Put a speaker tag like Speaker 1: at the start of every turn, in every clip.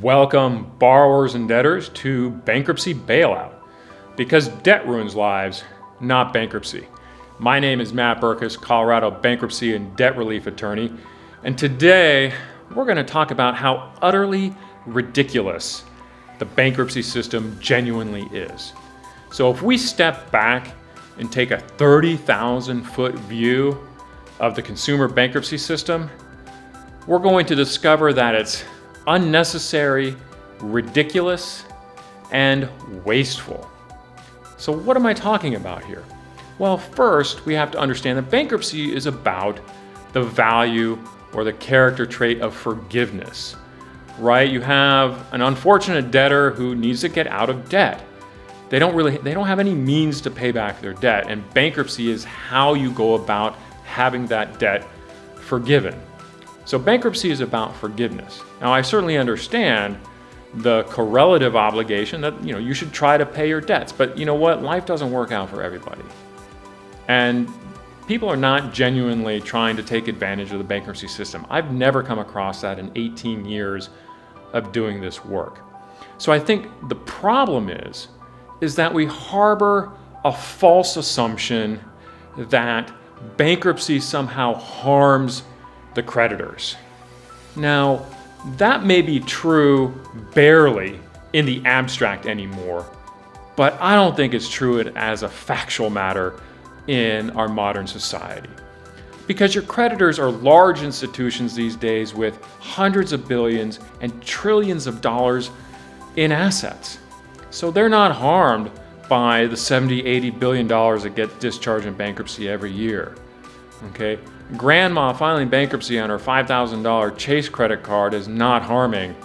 Speaker 1: Welcome, borrowers and debtors, to Bankruptcy Bailout, because debt ruins lives, not bankruptcy. My name is Matt Burkus, Colorado bankruptcy and debt relief attorney, and today we're going to talk about how utterly ridiculous the bankruptcy system genuinely is. So if we step back and take a 30,000-foot view of the consumer bankruptcy system, we're going to discover that it's unnecessary, ridiculous, and wasteful. So what am I talking about here? Well, first, we have to understand that bankruptcy is about the value or the character trait of forgiveness, right? You have an unfortunate debtor who needs to get out of debt. They don't have any means to pay back their debt, and bankruptcy is how you go about having that debt forgiven. So bankruptcy is about forgiveness. Now, I certainly understand the correlative obligation that you should try to pay your debts, but you know what? Life doesn't work out for everybody. And people are not genuinely trying to take advantage of the bankruptcy system. I've never come across that in 18 years of doing this work. So I think the problem is that we harbor a false assumption that bankruptcy somehow harms the creditors. Now, that may be true barely in the abstract anymore, but I don't think it's true as a factual matter in our modern society. Because your creditors are large institutions these days with hundreds of billions and trillions of dollars in assets. So they're not harmed by the $70-80 billion that get discharged in bankruptcy every year. Okay? Grandma filing bankruptcy on her $5,000 Chase credit card is not harming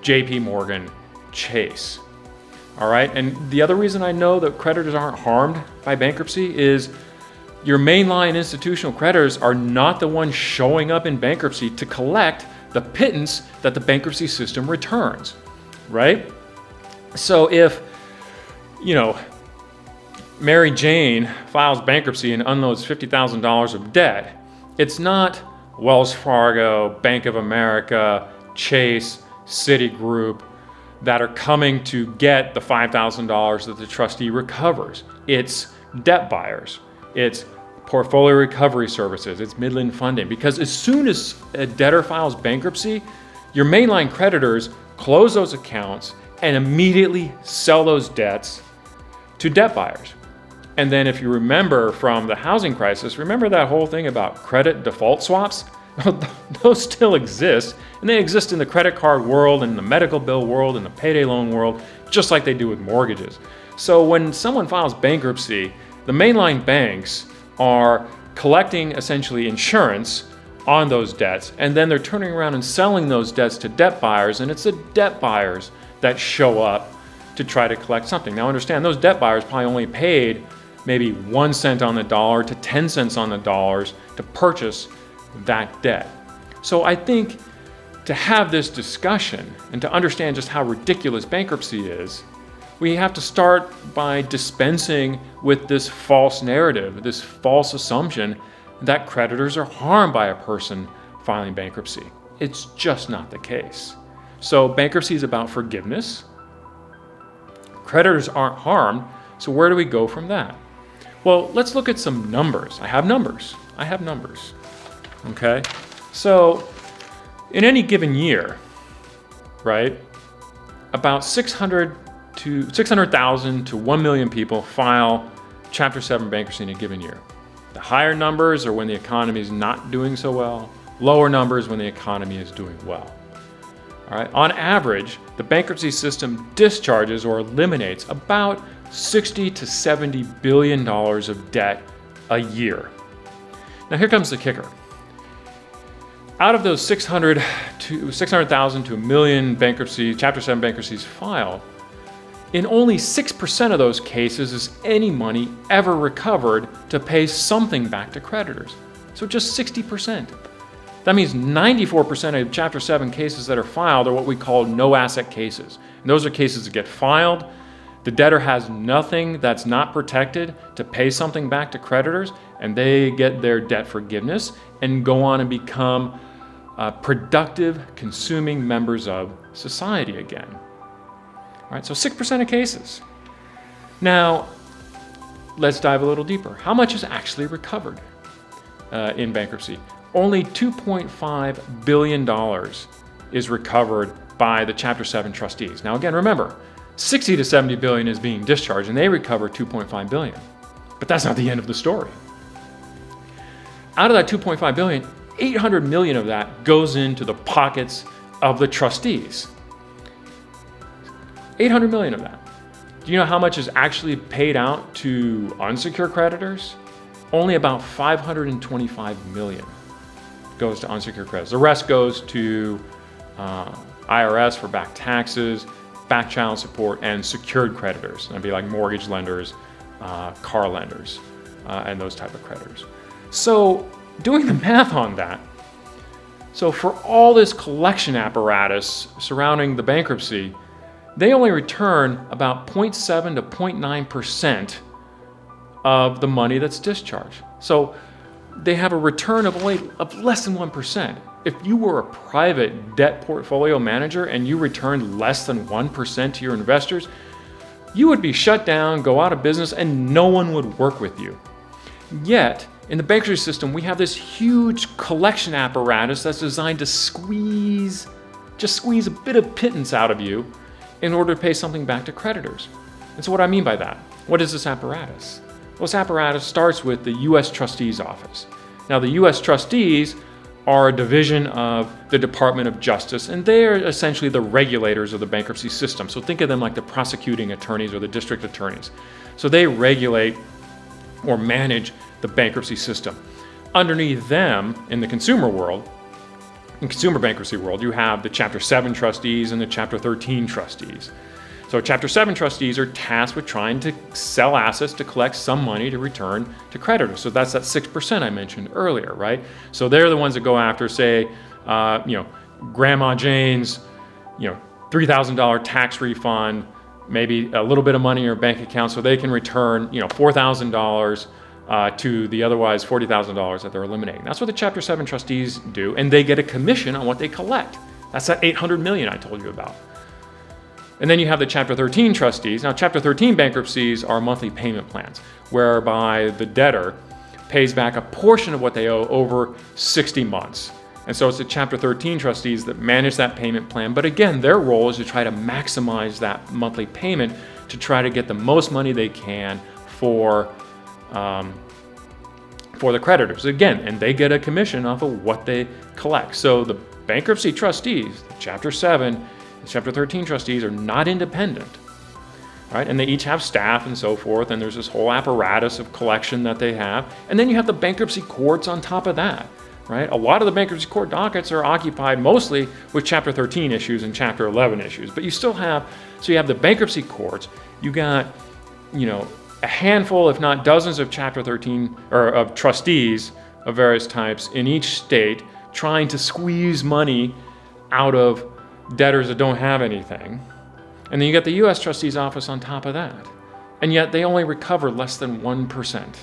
Speaker 1: JP Morgan Chase. All right? And the other reason I know that creditors aren't harmed by bankruptcy is your mainline institutional creditors are not the ones showing up in bankruptcy to collect the pittance that the bankruptcy system returns, right? So if, Mary Jane files bankruptcy and unloads $50,000 of debt, it's not Wells Fargo, Bank of America, Chase, Citigroup that are coming to get the $5,000 that the trustee recovers. It's debt buyers. It's portfolio recovery services. It's Midland Funding. Because as soon as a debtor files bankruptcy, your mainline creditors close those accounts and immediately sell those debts to debt buyers. And then if you remember from the housing crisis, remember that whole thing about credit default swaps? Those still exist, and they exist in the credit card world, and the medical bill world, and the payday loan world, just like they do with mortgages. So when someone files bankruptcy, the mainline banks are collecting essentially insurance on those debts, and then they're turning around and selling those debts to debt buyers, and it's the debt buyers that show up to try to collect something. Now understand, those debt buyers probably only paid maybe 1 cent on the dollar to 10 cents on the dollars to purchase that debt. So I think to have this discussion and to understand just how ridiculous bankruptcy is, we have to start by dispensing with this false narrative, this false assumption that creditors are harmed by a person filing bankruptcy. It's just not the case. So bankruptcy is about forgiveness. Creditors aren't harmed, so where do we go from that? Well, let's look at some numbers. I have numbers. Okay? So in any given year, right, about 600,000 to 1 million people file Chapter 7 bankruptcy in a given year. The higher numbers are when the economy is not doing so well. Lower numbers when the economy is doing well. All right. On average, the bankruptcy system discharges or eliminates about $60 to $70 billion of debt a year. Now here comes the kicker. Out of those 600,000 to 1 million bankruptcy, Chapter 7 bankruptcies filed, in only 6% of those cases is any money ever recovered to pay something back to creditors. So just 60%. That means 94% of Chapter 7 cases that are filed are what we call no asset cases. And those are cases that get filed. The debtor has nothing that's not protected to pay something back to creditors, and they get their debt forgiveness and go on and become productive, consuming members of society again. All right, so 6% of cases. Now, let's dive a little deeper. How much is actually recovered in bankruptcy? Only $2.5 billion is recovered by the Chapter 7 trustees. Now, again, remember, 60 to 70 billion is being discharged, and they recover 2.5 billion. But that's not the end of the story. Out of that 2.5 billion, 800 million of that goes into the pockets of the trustees. 800 million of that. Do you know how much is actually paid out to unsecured creditors? Only about 525 million goes to unsecured creditors. The rest goes to IRS for back taxes, back child support, and secured creditors. That'd be like mortgage lenders, car lenders, and those type of creditors. So doing the math on that, so for all this collection apparatus surrounding the bankruptcy, they only return about 0.7 to 0.9% of the money that's discharged. So they have a return of less than 1%. If you were a private debt portfolio manager and you returned less than 1% to your investors, you would be shut down, go out of business, and no one would work with you. Yet, in the bankruptcy system, we have this huge collection apparatus that's designed to squeeze a bit of pittance out of you in order to pay something back to creditors. And so what I mean by that, what is this apparatus? Well, this apparatus starts with the U.S. Trustees Office. Now, the U.S. Trustees are a division of the Department of Justice, and they are essentially the regulators of the bankruptcy system. So think of them like the prosecuting attorneys or the district attorneys. So they regulate or manage the bankruptcy system. Underneath them, in the consumer world, in consumer bankruptcy world, you have the Chapter 7 trustees and the Chapter 13 trustees. So Chapter 7 trustees are tasked with trying to sell assets to collect some money to return to creditors. So that's that 6% I mentioned earlier, right? So they're the ones that go after, say, Grandma Jane's, $3,000 tax refund, maybe a little bit of money in her bank account, so they can return, $4,000 to the otherwise $40,000 that they're eliminating. That's what the Chapter 7 trustees do, and they get a commission on what they collect. That's that 800 million I told you about. And then you have the Chapter 13 trustees. Now, Chapter 13 bankruptcies are monthly payment plans, whereby the debtor pays back a portion of what they owe over 60 months. And so it's the Chapter 13 trustees that manage that payment plan. But again, their role is to try to maximize that monthly payment to try to get the most money they can for the creditors. Again, and they get a commission off of what they collect. So the bankruptcy trustees, the Chapter 7, the Chapter 13 trustees are not independent, right? And they each have staff and so forth, and there's this whole apparatus of collection that they have. And then you have the bankruptcy courts on top of that, right? A lot of the bankruptcy court dockets are occupied mostly with Chapter 13 issues and Chapter 11 issues, but you still have, so you have the bankruptcy courts, you got, a handful, if not dozens of Chapter 13 or of trustees of various types in each state trying to squeeze money out of debtors that don't have anything. And then you got the U.S. Trustees Office on top of that. And yet they only recover less than 1%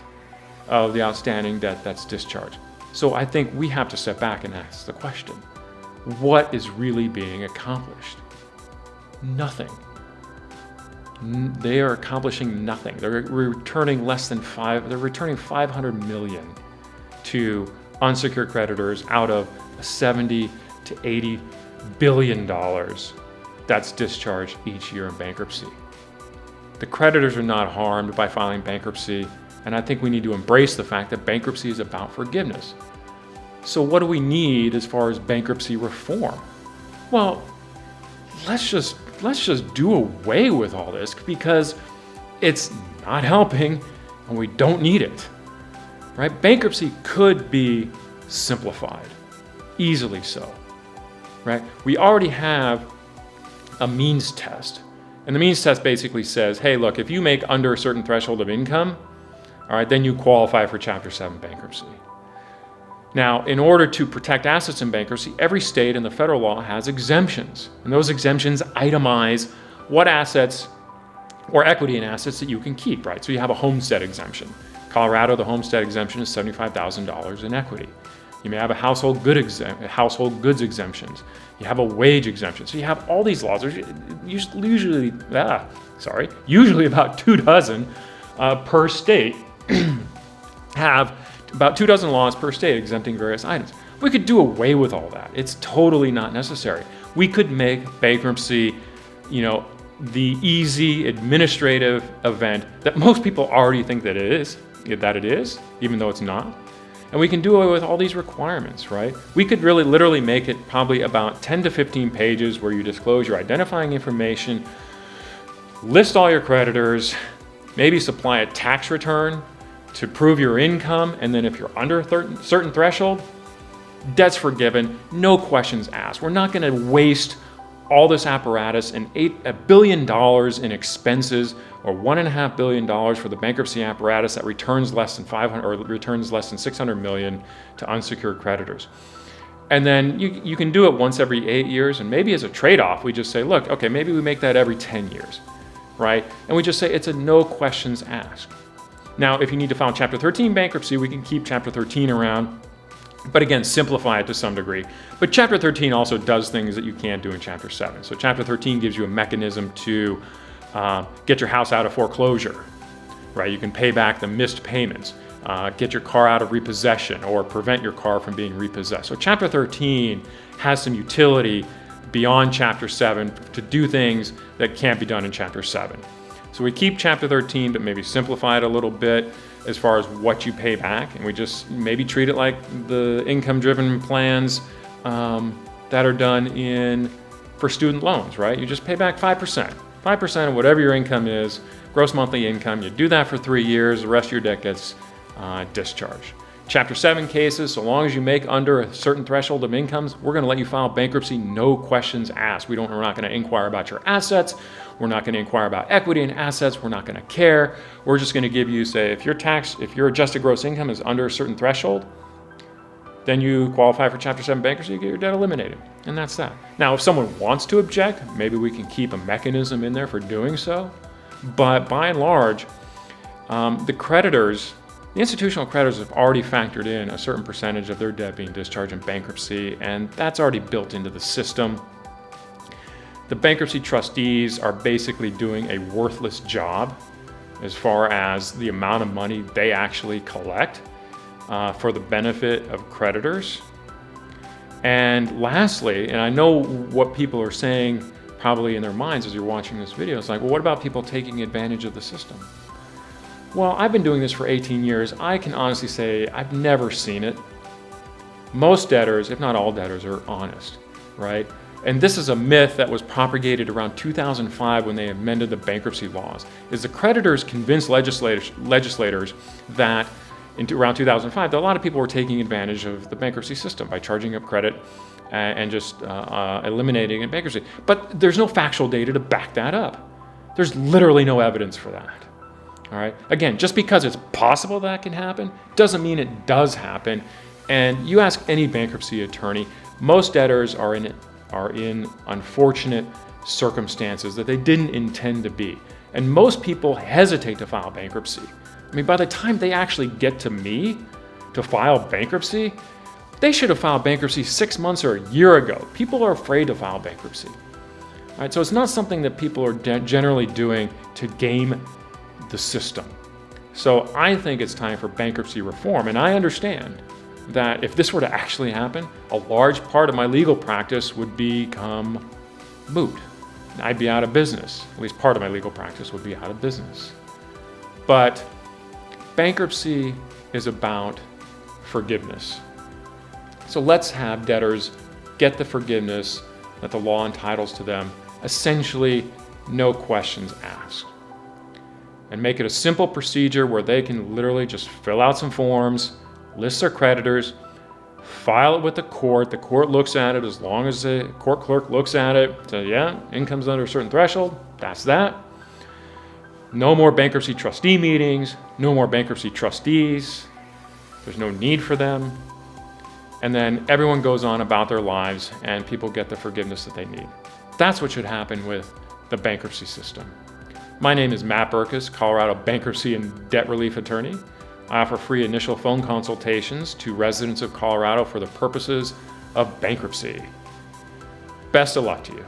Speaker 1: of the outstanding debt that's discharged. So I think we have to step back and ask the question, what is really being accomplished? Nothing. They are accomplishing nothing. They're returning they're returning 500 million to unsecured creditors out of 70 to 80 billion dollars that's discharged each year in bankruptcy. The creditors are not harmed by filing bankruptcy, and I think we need to embrace the fact that bankruptcy is about forgiveness. So what do we need as far as bankruptcy reform? Well, let's just do away with all this because it's not helping and we don't need it, right? Bankruptcy could be simplified, easily so. Right? We already have a means test. And the means test basically says, hey, look, if you make under a certain threshold of income, all right, then you qualify for Chapter 7 bankruptcy. Now, in order to protect assets in bankruptcy, every state and the federal law has exemptions. And those exemptions itemize what assets or equity in assets that you can keep, right? So you have a homestead exemption. Colorado, the homestead exemption is $75,000 in equity. You may have a household goods exemptions. You have a wage exemption. So you have all these laws. There's usually about 24 per state. Have about 24 laws per state exempting various items. We could do away with all that. It's totally not necessary. We could make bankruptcy, the easy administrative event that most people already think that it is, even though it's not. And we can do away with all these requirements, right? We could really literally make it probably about 10 to 15 pages where you disclose your identifying information, list all your creditors, maybe supply a tax return to prove your income, and then if you're under a certain threshold, debt's forgiven, no questions asked. We're not going to waste all this apparatus and $1 billion in expenses, or $1.5 billion for the bankruptcy apparatus that returns less than $600 million to unsecured creditors. And then you can do it once every 8 years, and maybe as a trade-off, we just say, look, okay, maybe we make that every 10 years, right? And we just say it's a no questions asked. Now, if you need to file Chapter 13 bankruptcy, we can keep Chapter 13 around, but again, simplify it to some degree. But Chapter 13 also does things that you can't do in Chapter 7. So Chapter 13 gives you a mechanism to get your house out of foreclosure, right? You can pay back the missed payments, get your car out of repossession, or prevent your car from being repossessed. So Chapter 13 has some utility beyond Chapter 7 to do things that can't be done in Chapter 7. So we keep Chapter 13, but maybe simplify it a little bit as far as what you pay back, and we just maybe treat it like the income-driven plans that are done for student loans, right? You just pay back 5% of whatever your income is, gross monthly income. You do that for 3 years, the rest of your debt gets discharged. Chapter 7 cases, so long as you make under a certain threshold of incomes, we're going to let you file bankruptcy, no questions asked. We're not going to inquire about your assets. We're not going to inquire about equity and assets. We're not going to care. We're just going to give you, say, if your adjusted gross income is under a certain threshold, then you qualify for Chapter 7 bankruptcy, you get your debt eliminated. And that's that. Now, if someone wants to object, maybe we can keep a mechanism in there for doing so. But by and large, the institutional creditors have already factored in a certain percentage of their debt being discharged in bankruptcy, and that's already built into the system. The bankruptcy trustees are basically doing a worthless job as far as the amount of money they actually collect for the benefit of creditors. And lastly, and I know what people are saying probably in their minds as you're watching this video, it's like, well, what about people taking advantage of the system? Well, I've been doing this for 18 years. I can honestly say I've never seen it. Most debtors, if not all debtors, are honest, right? And this is a myth that was propagated around 2005 when they amended the bankruptcy laws, is the creditors convinced legislators that around 2005 that a lot of people were taking advantage of the bankruptcy system by charging up credit and just eliminating it in bankruptcy. But there's no factual data to back that up. There's literally no evidence for that. All right. Again, just because it's possible that can happen doesn't mean it does happen. And you ask any bankruptcy attorney, most debtors are in unfortunate circumstances that they didn't intend to be. And most people hesitate to file bankruptcy. I mean, by the time they actually get to me to file bankruptcy, they should have filed bankruptcy 6 months or a year ago. People are afraid to file bankruptcy. All right. So it's not something that people are generally doing to game the system. So I think it's time for bankruptcy reform, and I understand that if this were to actually happen, a large part of my legal practice would become moot. I'd be out of business. At least part of my legal practice would be out of business. But bankruptcy is about forgiveness. So let's have debtors get the forgiveness that the law entitles to them, essentially no questions asked. And make it a simple procedure where they can literally just fill out some forms, list their creditors, file it with the court. The court looks at it. As long as the court clerk looks at it, says, yeah, income's under a certain threshold, that's that. No more bankruptcy trustee meetings, no more bankruptcy trustees. There's no need for them. And then everyone goes on about their lives and people get the forgiveness that they need. That's what should happen with the bankruptcy system. My name is Matt Burkus, Colorado bankruptcy and debt relief attorney. I offer free initial phone consultations to residents of Colorado for the purposes of bankruptcy. Best of luck to you.